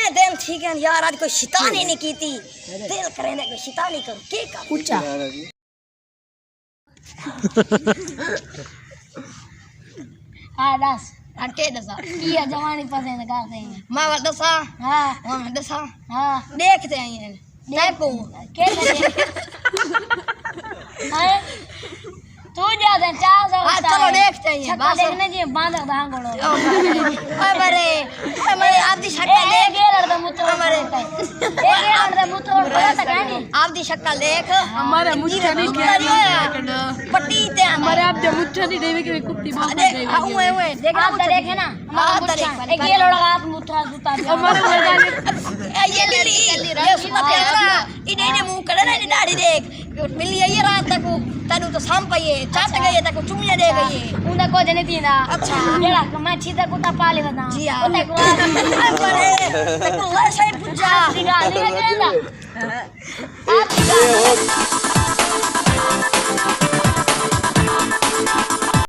इतने दिन ठीक है यार, आज कोई शैतानी नहीं की थी, दिल करे ना कोई शैतानी करो, के कर पूछा हाँ दस अंटे दसा ये जवानी पसंद करते हैं मैं दसा हाँ मैं दसा हाँ देखते हैं ये देखो कैसे हैं तू जाते हैं 400 हाँ चलो देखते हैं छक्का देखने जी बांधक धांगड़ो हमारे हमारे आप दी शक्ल एक देख लड़का मुत्तो हमारे एक लड़का मुत्तो पता तक है नहीं आप दी शक्ल देख हमारा मुच्छा नहीं पट्टी ते हमारे आप जब मुच्छा नहीं देवे के कुत्ती बात देख हुए देख आप तो देखे ना हाँ, तो देख, एक ये लड़का हाथ मुत्रा जूता हमारे ये लिली ये सुना तेरा इन्हें मुंह करे ना इन्हें दाढ़ी देख मिली ये रात तक तनु तो शाम पे ये चाट गई तक चुमिया दे गई उनका को जने तीना अच्छा जेड़ा मैं छीता कुत्ता पाले बता जी हां उते को अरे तक ले सही पूछा सिगा नहीं रहता आप